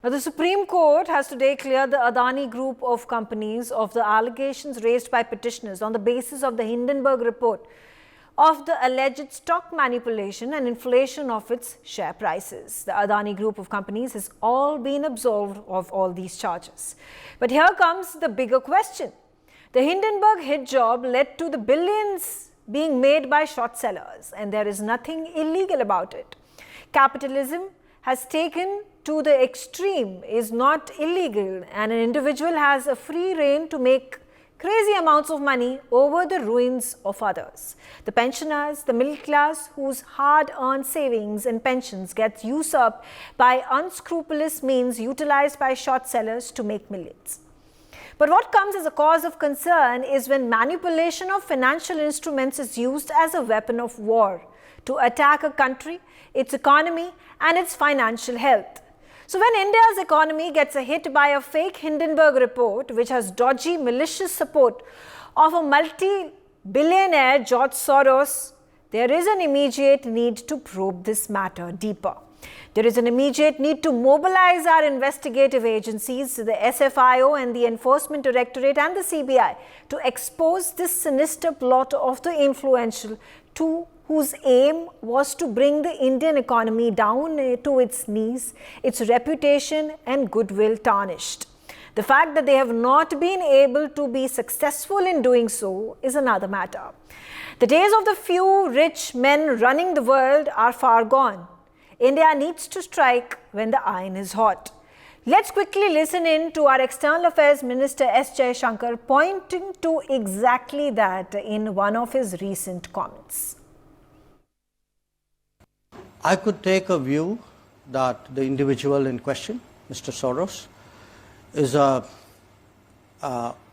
Now, the Supreme Court has today cleared the Adani Group of companies of the allegations raised by petitioners on the basis of the Hindenburg report of the alleged stock manipulation and inflation of its share prices. The Adani Group of companies has all been absolved of all these charges. But here comes the bigger question. The Hindenburg hit job led to the billions being made by short sellers, and there is nothing illegal about it. Capitalism has taken to the extreme is not illegal, and an individual has a free rein to make crazy amounts of money over the ruins of others. The pensioners, the middle class, whose hard-earned savings and pensions get usurped by unscrupulous means utilized by short sellers to make millions. But what comes as a cause of concern is when manipulation of financial instruments is used as a weapon of war to attack a country, its economy, and its financial health. So when India's economy gets a hit by a fake Hindenburg report, which has dodgy, malicious support of a multi-billionaire George Soros, there is an immediate need to probe this matter deeper. There is an immediate need to mobilize our investigative agencies, the SFIO and the Enforcement Directorate and the CBI, to expose this sinister plot of the influential whose aim was to bring the Indian economy down to its knees, its reputation and goodwill tarnished. The fact that they have not been able to be successful in doing so is another matter. The days of the few rich men running the world are far gone. India needs to strike when the iron is hot. Let's quickly listen in to our External Affairs Minister S. Jaishankar pointing to exactly that in one of his recent comments. I could take a view that the individual in question, Mr. Soros, is a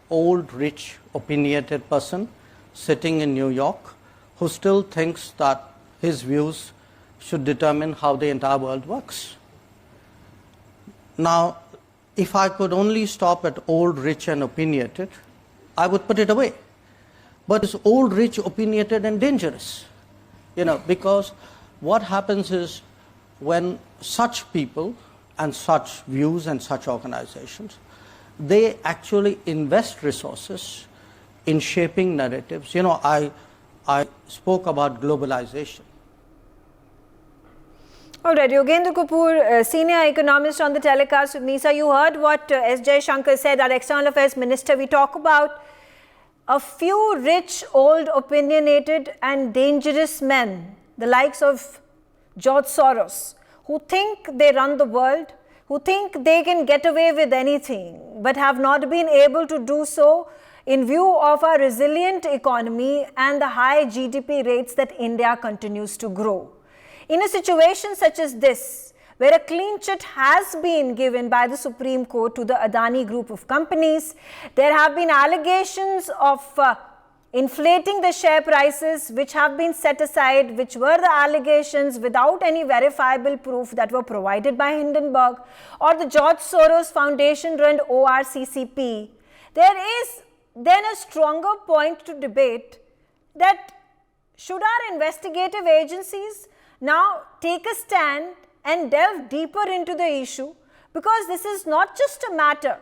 old, rich, opinionated person sitting in New York who still thinks that his views should determine how the entire world works. Now, if I could only stop at old, rich and opinionated, I would put it away. But it's old, rich, opinionated and dangerous, because what happens is when such people and such views and such organizations, they actually invest resources in shaping narratives. I spoke about globalization. All right, Yogendra Kapoor, senior economist on the telecast with me. So you heard what S. Jaishankar said, our External Affairs Minister. We talk about a few rich, old, opinionated and dangerous men, the likes of George Soros, who think they run the world, who think they can get away with anything, but have not been able to do so in view of our resilient economy and the high GDP rates that India continues to grow. In a situation such as this, where a clean chit has been given by the Supreme Court to the Adani Group of companies, there have been allegations of inflating the share prices which have been set aside, which were the allegations without any verifiable proof that were provided by Hindenburg or the George Soros Foundation run ORCCP. There is then a stronger point to debate that should our investigative agencies now take a stand and delve deeper into the issue, because this is not just a matter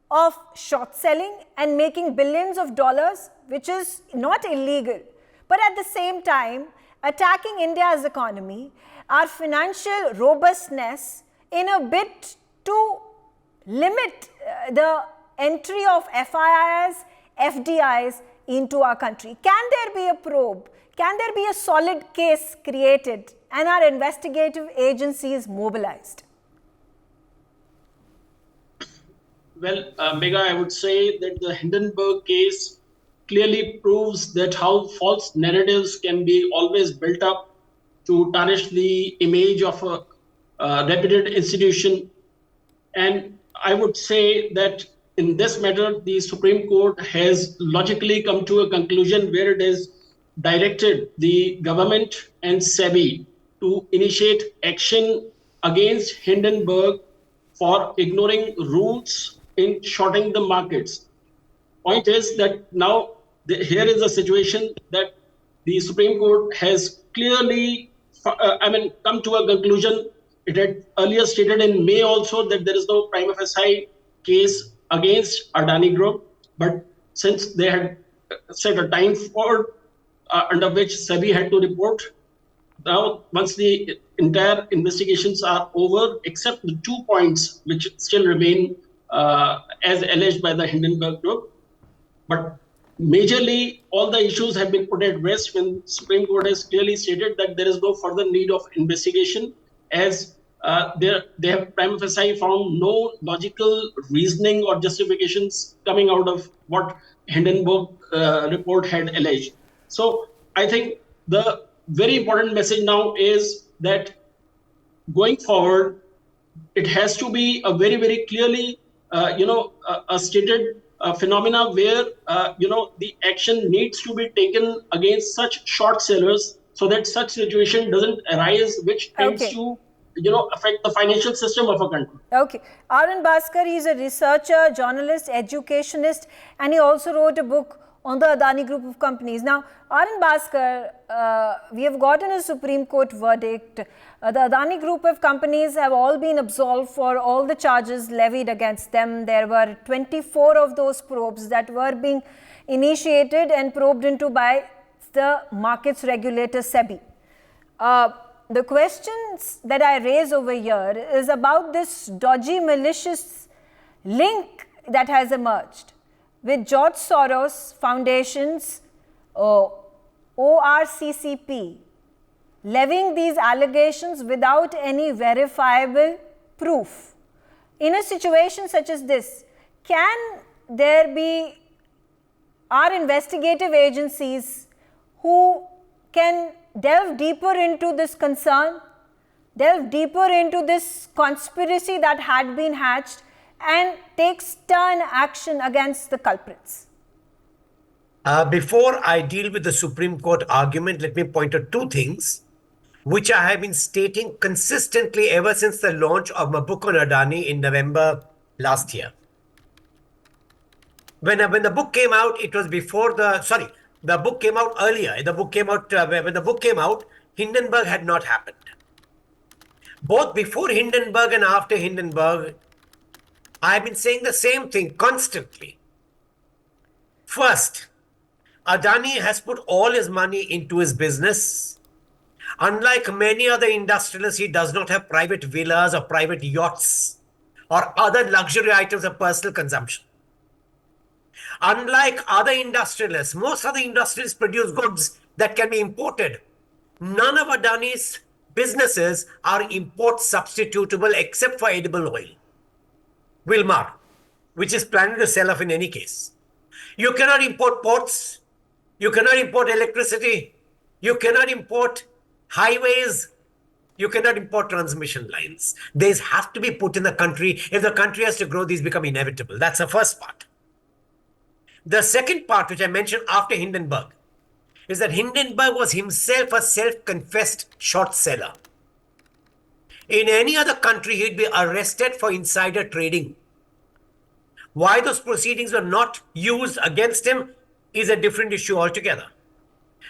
of short selling and making billions of dollars, which is not illegal, but at the same time attacking India's economy, our financial robustness in a bid to limit the entry of FIIs, FDIs into our country. Can there be a probe? Can there be a solid case created and our investigative agencies mobilized? Well, Megha, I would say that the Hindenburg case clearly proves that how false narratives can be always built up to tarnish the image of a reputed institution. And I would say that in this matter, the Supreme Court has logically come to a conclusion where it has directed the government and SEBI to initiate action against Hindenburg for ignoring rules in shorting the markets. Point is that now here is a situation that the Supreme Court has clearly come to a conclusion it had earlier stated in May also that there is no prima facie case against Adani Group, but since they had set a time for under which SEBI had to report, now once the entire investigations are over, except the 2 points which still remain as alleged by the Hindenburg Group, but majorly all the issues have been put at rest when Supreme Court has clearly stated that there is no further need of investigation, as they have prima facie found no logical reasoning or justifications coming out of what Hindenburg report had alleged. So I think the very important message now is that going forward, it has to be a very, very clearly, a stated phenomena where, the action needs to be taken against such short sellers so that such situation doesn't arise, which tends to, affect the financial system of a country. Okay. Arun Bhaskar, he's a researcher, journalist, educationist, and he also wrote a book on the Adani Group of companies. Now, Arun Bhaskar, we have gotten a Supreme Court verdict. The Adani Group of companies have all been absolved for all the charges levied against them. There were 24 of those probes that were being initiated and probed into by the markets regulator SEBI. The questions that I raise over here is about this dodgy, malicious link that has emerged with George Soros Foundation's ORCCP levying these allegations without any verifiable proof. In a situation such as this, can there be our investigative agencies who can delve deeper into this concern, delve deeper into this conspiracy that had been hatched, and take stern action against the culprits? Before I deal with the Supreme Court argument, let me point out two things which I have been stating consistently ever since the launch of my book on Adani in November last year. When the book came out, it was before the book came out earlier. The book came out, when the book came out, Hindenburg had not happened. Both before Hindenburg and after Hindenburg, I've been saying the same thing constantly. First, Adani has put all his money into his business. Unlike many other industrialists, he does not have private villas or private yachts or other luxury items of personal consumption. Unlike other industrialists, most other industrialists produce goods that can be imported. None of Adani's businesses are import substitutable except for edible oil. Wilmar, which is planning to sell off in any case. You cannot import ports. You cannot import electricity. You cannot import highways. You cannot import transmission lines. These have to be put in the country. If the country has to grow, these become inevitable. That's the first part. The second part, which I mentioned after Hindenburg, is that Hindenburg was himself a self-confessed short seller. In any other country, he'd be arrested for insider trading. Why those proceedings were not used against him is a different issue altogether.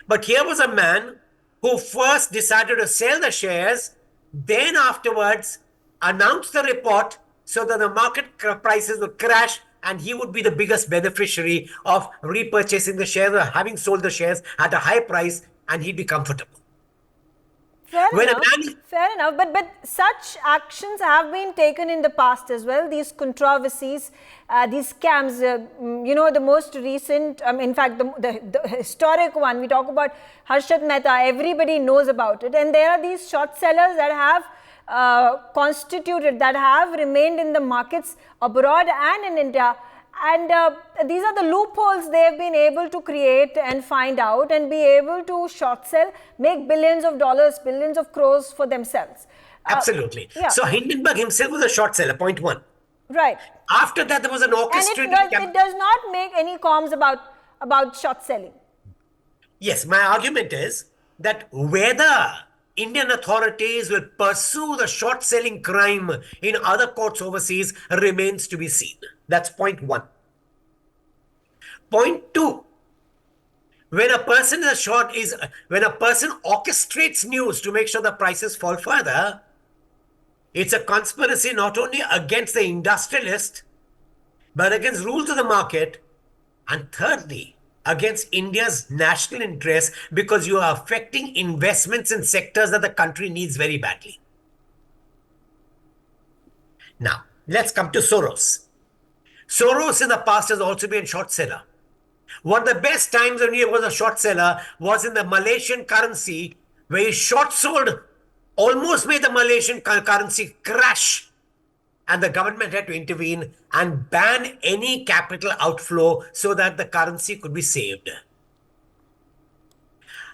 But here was a man who first decided to sell the shares, then afterwards announced the report so that the market prices would crash and he would be the biggest beneficiary of repurchasing the shares or having sold the shares at a high price, and he'd be comfortable. Fair enough. But such actions have been taken in the past as well. These controversies, these scams, the most recent, in fact, the historic one, we talk about Harshad Mehta, everybody knows about it. And there are these short sellers that have constituted, that have remained in the markets abroad and in India. And these are the loopholes they have been able to create and find out and be able to short sell, make billions of dollars, billions of crores for themselves. Absolutely. Yeah. So Hindenburg himself was a short seller, point one. Right. After that, there was an orchestrated... And it does not make any qualms about short selling. Yes, my argument is that whether Indian authorities will pursue the short selling crime in other courts overseas remains to be seen. That's point one. Point two, when a person orchestrates news to make sure the prices fall further, It's a conspiracy not only against the industrialist, but against rules of the market, and thirdly, against India's national interest, because you are affecting investments in sectors that the country needs very badly. Now, let's come to Soros. Soros in the past has also been a short seller. One of the best times when he was a short seller was in the Malaysian currency, where he short sold, almost made the Malaysian currency crash. And the government had to intervene and ban any capital outflow so that the currency could be saved.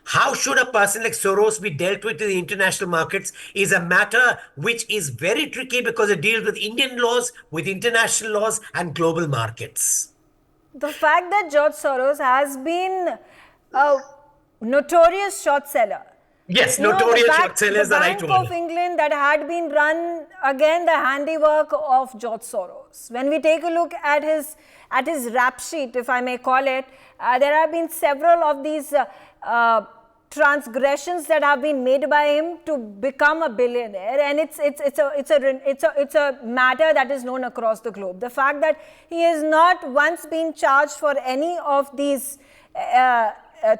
How should a person like Soros be dealt with in the international markets is a matter which is very tricky because it deals with Indian laws, with international laws, and global markets. The fact that George Soros has been a notorious short seller. Yes, notorious short seller is the right Bank word. of England that had been run, again, the handiwork of George Soros. When we take a look at his rap sheet, if I may call it, there have been several of these transgressions that have been made by him to become a billionaire, and it's a matter that is known across the globe. The fact that he has not once been charged for any of these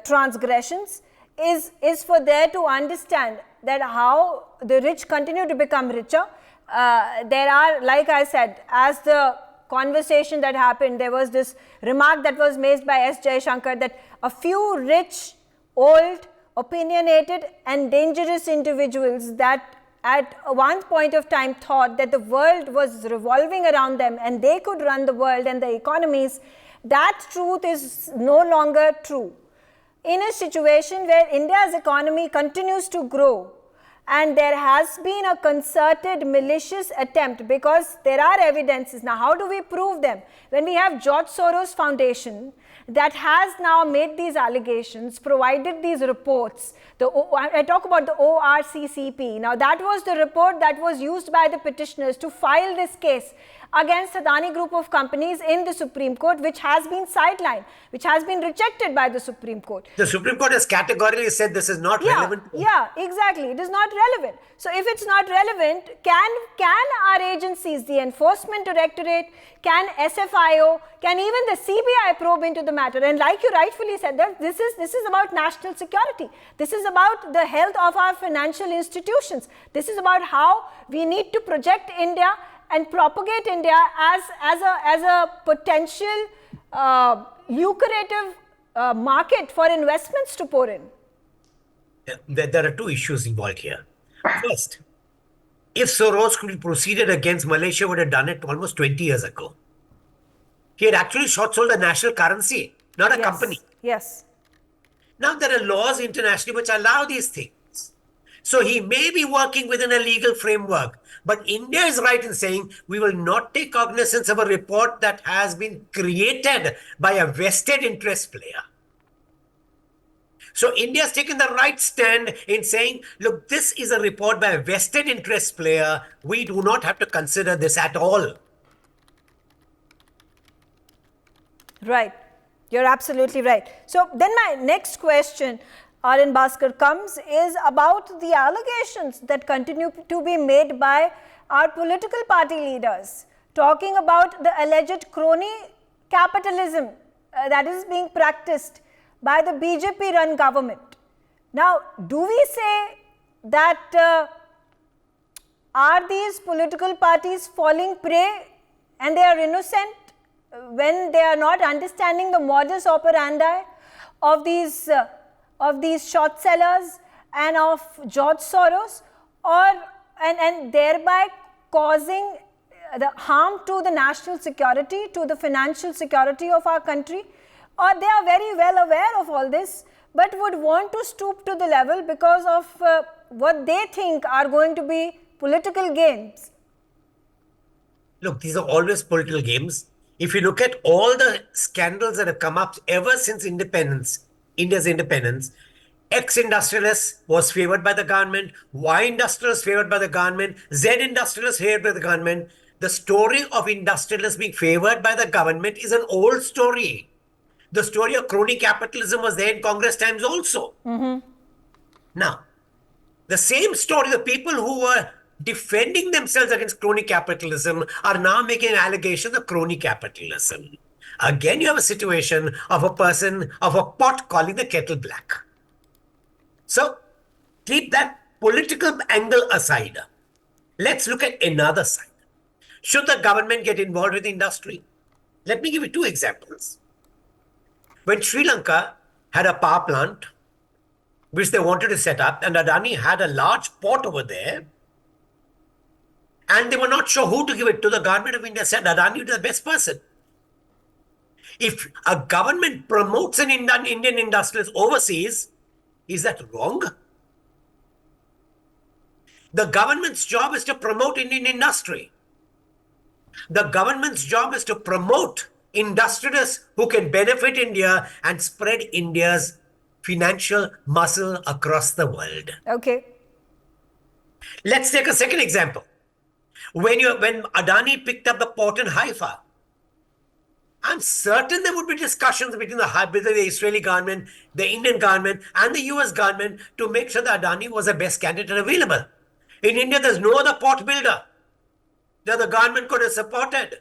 transgressions is for there to understand that how the rich continue to become richer. There are, like I said, as the conversation that happened, there was this remark that was made by S. Jaishankar that a few rich, old, opinionated and dangerous individuals that at one point of time thought that the world was revolving around them and they could run the world and the economies, that truth is no longer true. In a situation where India's economy continues to grow and there has been a concerted malicious attempt, because there are evidences. Now, how do we prove them? When we have George Soros Foundation that has now made these allegations, provided these reports. I talk about the ORCCP. Now, that was the report that was used by the petitioners to file this case against Adani Group of companies in the Supreme Court, which has been sidelined, which has been rejected by the Supreme Court. The Supreme Court has categorically said this is not relevant. Yeah, exactly. It is not relevant. So if it's not relevant, can our agencies, the Enforcement Directorate, can SFIO, can even the CBI probe into the matter? And like you rightfully said, that this is about national security. This is about the health of our financial institutions. This is about how we need to project India and propagate India as a potential lucrative market for investments to pour in. There are two issues involved here. First, if Soros could be proceeded against, Malaysia would have done it almost 20 years ago. He had actually short sold a national currency, not a company. Yes. Now there are laws internationally which allow these things. So he may be working within a legal framework, but India is right in saying we will not take cognizance of a report that has been created by a vested interest player. So India has taken the right stand in saying, look, this is a report by a vested interest player. We do not have to consider this at all. Right. You're absolutely right. So then my next question, Aryan Bhaskar, comes is about the allegations that continue to be made by our political party leaders, talking about the alleged crony capitalism that is being practiced by the BJP-run government. Now, do we say that are these political parties falling prey and they are innocent when they are not understanding the modus operandi of these short sellers and of George Soros, and thereby causing the harm to the national security, to the financial security of our country? Or they are very well aware of all this, but would want to stoop to the level because of what they think are going to be political gains? Look, these are always political games. If you look at all the scandals that have come up ever since independence, India's independence, X-industrialists was favored by the government, Y-industrialists favored by the government, Z-industrialists favored by the government. The story of industrialists being favored by the government is an old story. The story of crony capitalism was there in Congress times also. Mm-hmm. Now, the same story, the people who were defending themselves against crony capitalism are now making allegations of crony capitalism. Again, you have a situation of a person, of a pot calling the kettle black. So, keep that political angle aside. Let's look at another side. Should the government get involved with industry? Let me give you two examples. When Sri Lanka had a power plant, which they wanted to set up, and Adani had a large port over there, and they were not sure who to give it to, the government of India said Adani is the best person. If a government promotes an Indian industrialist overseas, is that wrong? The government's job is to promote Indian industry. The government's job is to promote industrialists who can benefit India and spread India's financial muscle across the world. Okay. Let's take a second example. When Adani picked up the port in Haifa, I'm certain there would be discussions between the Israeli government, the Indian government, and the US government to make sure that Adani was the best candidate available. In India, there's no other port builder that the government could have supported.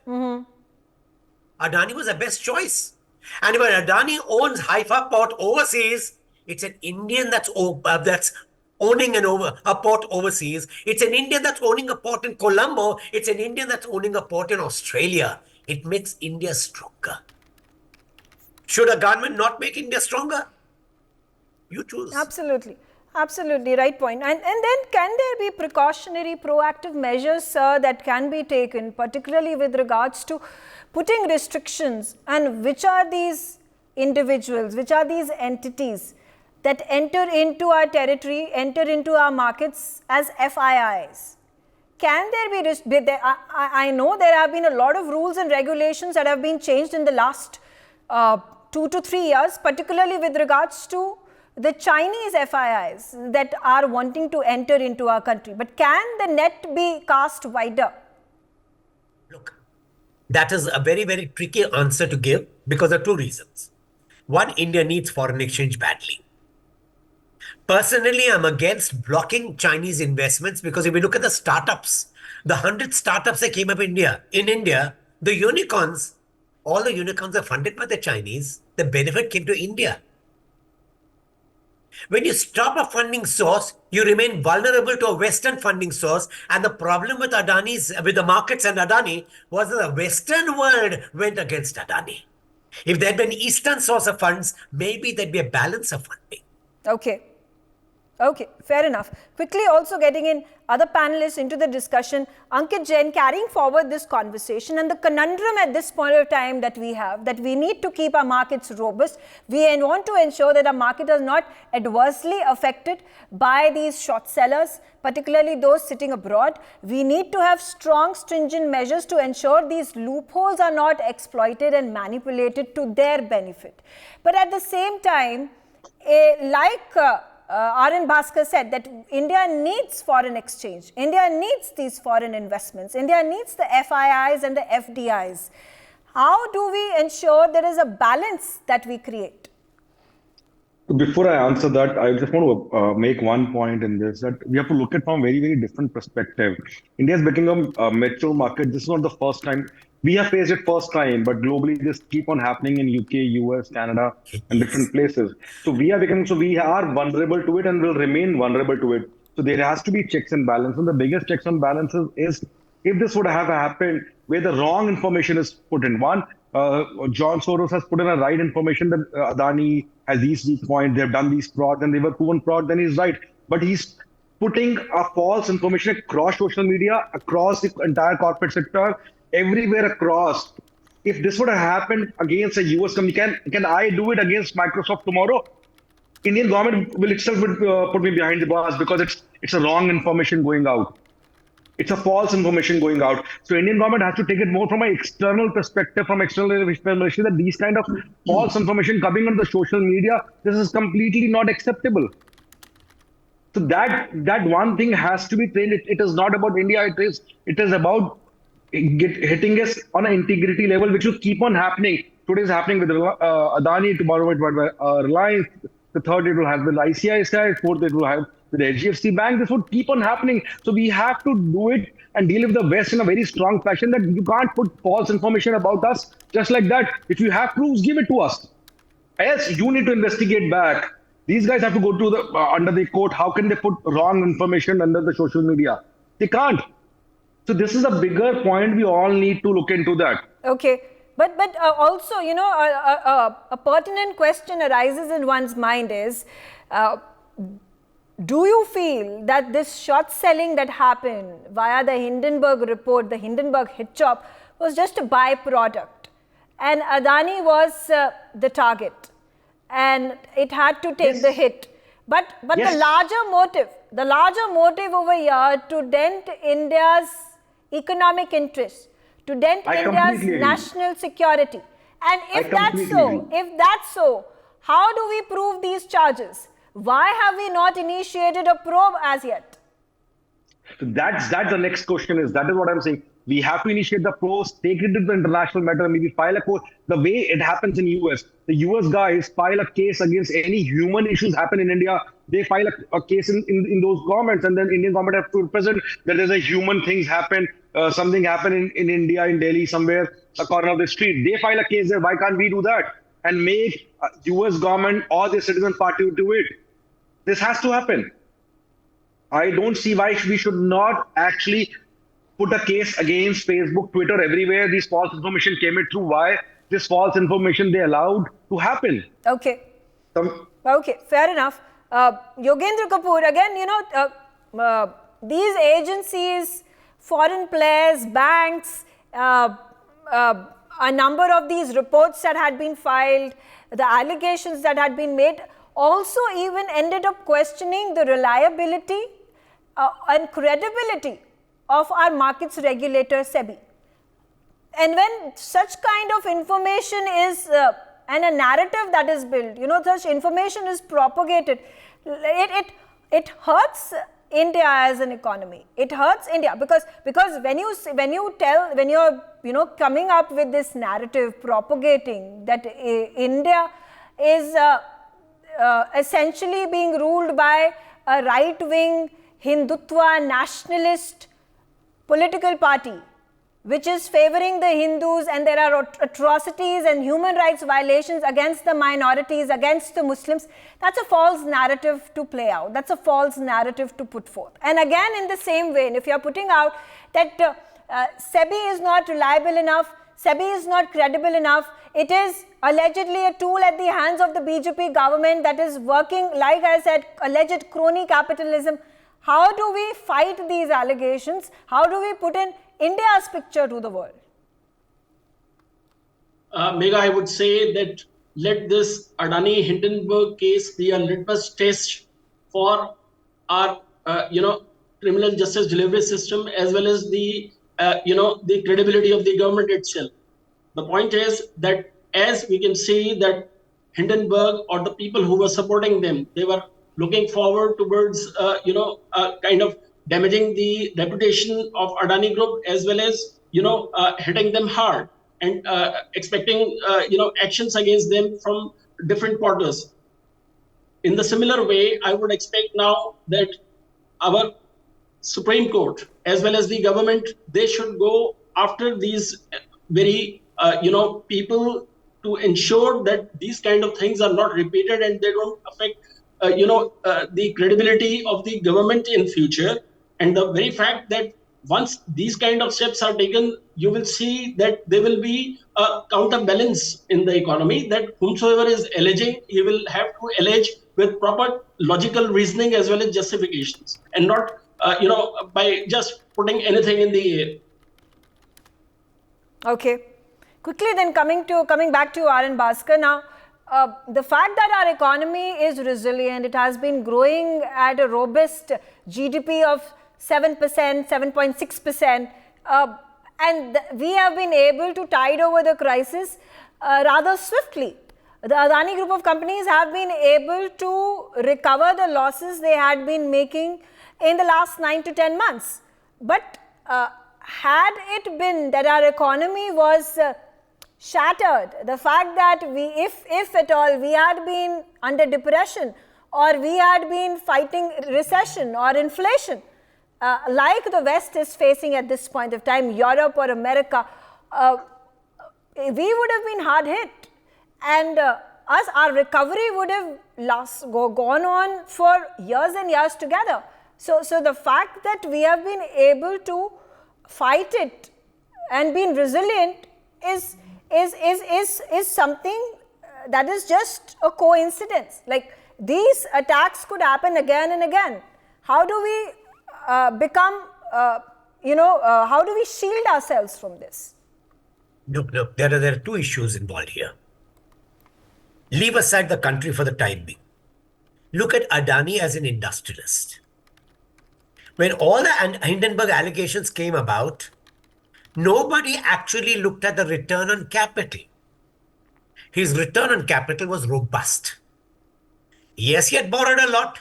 Adani was the best choice. And when Adani owns Haifa port overseas, it's an Indian that's owning a port overseas. It's an Indian that's owning a port in Colombo. It's an Indian that's owning a port in Australia. It makes India stronger. Should a government not make India stronger? You choose. Absolutely. Absolutely, right point. And then can there be precautionary, proactive measures, sir, that can be taken, particularly with regards to putting restrictions? And which are these individuals, which are these entities that enter into our territory, enter into our markets as FIIs? Can there be, I know there have been a lot of rules and regulations that have been changed in the last 2 to 3 years, particularly with regards to the Chinese FIIs that are wanting to enter into our country. But can the net be cast wider? Look, that is a very, very tricky answer to give because of two reasons. One, India needs foreign exchange badly. Personally, I'm against blocking Chinese investments because if we look at the startups, the 100 startups that came up in India, the unicorns, all the unicorns are funded by the Chinese. The benefit came to India. When you stop a funding source, you remain vulnerable to a Western funding source. And the problem with with the markets and Adani was that the Western world went against Adani. If there had been Eastern source of funds, maybe there'd be a balance of funding. Okay. Okay, fair enough. Quickly also getting in other panelists into the discussion. Ankit Jain carrying forward this conversation and the conundrum at this point of time that we have, that we need to keep our markets robust. We want to ensure that our market is not adversely affected by these short sellers, particularly those sitting abroad. We need to have strong, stringent measures to ensure these loopholes are not exploited and manipulated to their benefit. But at the same time, R.N. Bhaskar said that India needs foreign exchange. India needs these foreign investments. India needs the FIIs and the FDIs. How do we ensure there is a balance that we create? Before I answer that, I just want to make one point in this, that we have to look at from a very, very different perspective. India is becoming a mature market. This is not the first time. We have faced it first time, but globally this keep on happening in UK, US, Canada, and different places. So we are vulnerable to it and will remain vulnerable to it. So there has to be checks and balances. And the biggest checks and balances is if this would have happened where the wrong information is put in. One, George Soros has put in a right information that Adani has these weak points, they've done these frauds and they were proven fraud, then he's right. But he's putting a false information across social media, across the entire corporate sector, everywhere across. If this would have happened against a US company, can I do it against Microsoft tomorrow? Indian government will itself put me behind the bars because it's a wrong information going out. It's a false information going out. So Indian government has to take it more from an external perspective, from external information, that these kind of false information coming on the social media, this is completely not acceptable. So that one thing has to be trained. It is not about India. It is about hitting us on an integrity level, which will keep on happening. Today is happening with Adani, tomorrow it will have Reliance, the third it will have with ICICI, fourth it will have with HDFC Bank, this would keep on happening. So we have to do it and deal with the West in a very strong fashion, that you can't put false information about us just like that. If you have proofs, give it to us. Yes, you need to investigate back. These guys have to go to the under the court. How can they put wrong information under the social media? They can't. So this is a bigger point. We all need to look into that. Okay. But also, you know, a pertinent question arises in one's mind is, do you feel that this short selling that happened via the Hindenburg report, the Hindenburg hit job, was just a byproduct, and Adani was the target, and it had to take the hit? But Yes. the larger motive over here to dent India's economic interests, to dent I India's completely agree. national security. And I if that's completely so, how do we prove these charges? Why have we not initiated a probe as yet? So that's the next question. That is what I'm saying. We have to initiate the pros, take it to the international matter, maybe file a court. The way it happens in US, the US guys file a case against any human issues happen in India. They file a case in those governments, and then Indian government have to represent that there's a human things happen, something happened in India, in Delhi, somewhere, a corner of the street. They file a case there. Why can't we do that? And make US government or the citizen party to it. This has to happen. I don't see why we should not actually put a case against Facebook, Twitter, everywhere these false information came in through. Why this false information they allowed to happen? Okay. Okay, fair enough. Yogendra Kapoor, again, you know, these agencies, foreign players, banks, a number of these reports that had been filed, the allegations that had been made, also even ended up questioning the reliability and credibility of our markets regulator, SEBI. And when such kind of information is, and a narrative that is built, you know, such information is propagated, it hurts India as an economy. It hurts India because when you're you know, coming up with this narrative propagating that India is essentially being ruled by a right-wing Hindutva nationalist political party which is favoring the Hindus, and there are atrocities and human rights violations against the minorities, against the Muslims, that's a false narrative to play out. That's a false narrative to put forth. And again, in the same vein, if you are putting out that SEBI is not reliable enough, SEBI is not credible enough, it is allegedly a tool at the hands of the BJP government that is working, like I said, alleged crony capitalism. How do we fight these allegations? How do we put in India's picture to the world? Megha, I would say that let this Adani Hindenburg case be a litmus test for our, criminal justice delivery system, as well as the, the credibility of the government itself. The point is that, as we can see, that Hindenburg or the people who were supporting them, they were looking forward towards, kind of damaging the reputation of Adani Group, as well as, hitting them hard and expecting, actions against them from different quarters. In the similar way, I would expect now that our Supreme Court, as well as the government, they should go after these very, people to ensure that these kind of things are not repeated and they don't affect, the credibility of the government in future. And the very fact that once these kind of steps are taken, you will see that there will be a counterbalance in the economy, that whomsoever is alleging, he will have to allege with proper logical reasoning as well as justifications, and not, by just putting anything in the air. Okay. Quickly then coming back to R.N. Bhaskar now, the fact that our economy is resilient, it has been growing at a robust GDP of 7%, 7.6%, and we have been able to tide over the crisis rather swiftly. The Adani Group of companies have been able to recover the losses they had been making in the last 9 to 10 months. But had it been that our economy was shattered, the fact that we, if at all, we had been under depression, or we had been fighting recession or inflation, like the West is facing at this point of time, Europe or America, we would have been hard hit, and our recovery would have gone on for years and years together. So the fact that we have been able to fight it and been resilient is something that is just a coincidence. Like, these attacks could happen again and again. How do we how do we shield ourselves from this? No, there are two issues involved here. Leave aside the country for the time being. Look at Adani as an industrialist. When all the Hindenburg allegations came about, nobody actually looked at the return on capital. His return on capital was robust. Yes, he had borrowed a lot.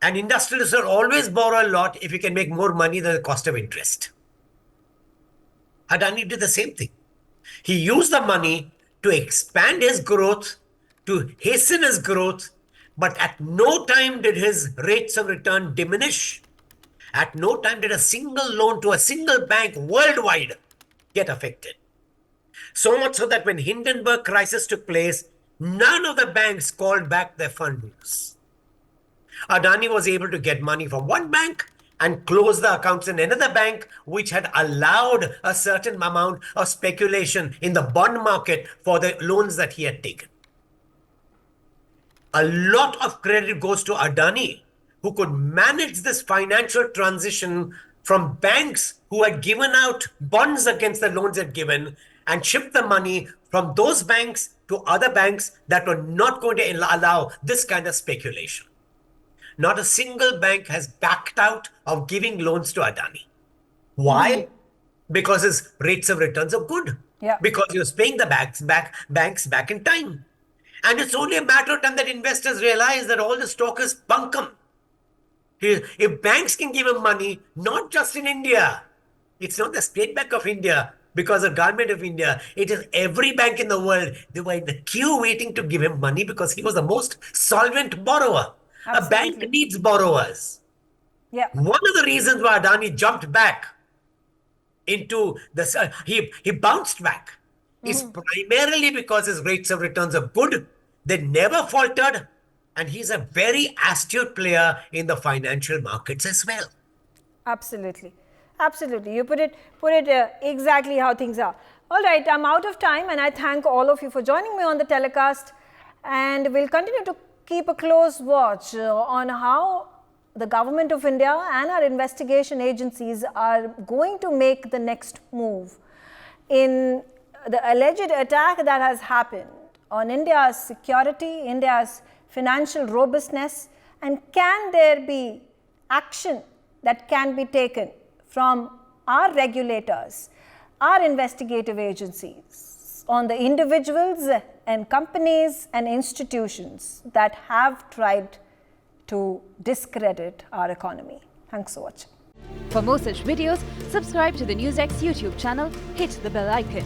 And industrialists will always borrow a lot if you can make more money than the cost of interest. Adani did the same thing. He used the money to expand his growth, to hasten his growth, but at no time did his rates of return diminish. At no time did a single loan to a single bank worldwide get affected. So much so that when Hindenburg crisis took place, none of the banks called back their fundings. Adani was able to get money from one bank and close the accounts in another bank, which had allowed a certain amount of speculation in the bond market for the loans that he had taken. A lot of credit goes to Adani, who could manage this financial transition from banks who had given out bonds against the loans they'd given and shift the money from those banks to other banks that were not going to allow this kind of speculation. Not a single bank has backed out of giving loans to Adani. Why? Because his rates of returns are good. Yeah. Because he was paying the banks back in time. And it's only a matter of time that investors realize that all this talk is bunkum. If banks can give him money, not just in India, it's not the State Bank of India because the government of India, it is every bank in the world. They were in the queue waiting to give him money because he was the most solvent borrower. Absolutely. A bank needs borrowers. Yeah. One of the reasons why Adani jumped back into this, he bounced back, is primarily because his rates of returns are good. They never faltered. And he's a very astute player in the financial markets as well. Absolutely. Absolutely. You put it exactly how things are. All right, I'm out of time, and I thank all of you for joining me on the telecast. And we'll continue to keep a close watch on how the government of India and our investigation agencies are going to make the next move in the alleged attack that has happened on India's security, India's financial robustness, and can there be action that can be taken from our regulators, our investigative agencies on the individuals and companies and institutions that have tried to discredit our economy. Thanks for watching. For more such videos, subscribe to the NewsX YouTube channel, hit the bell icon.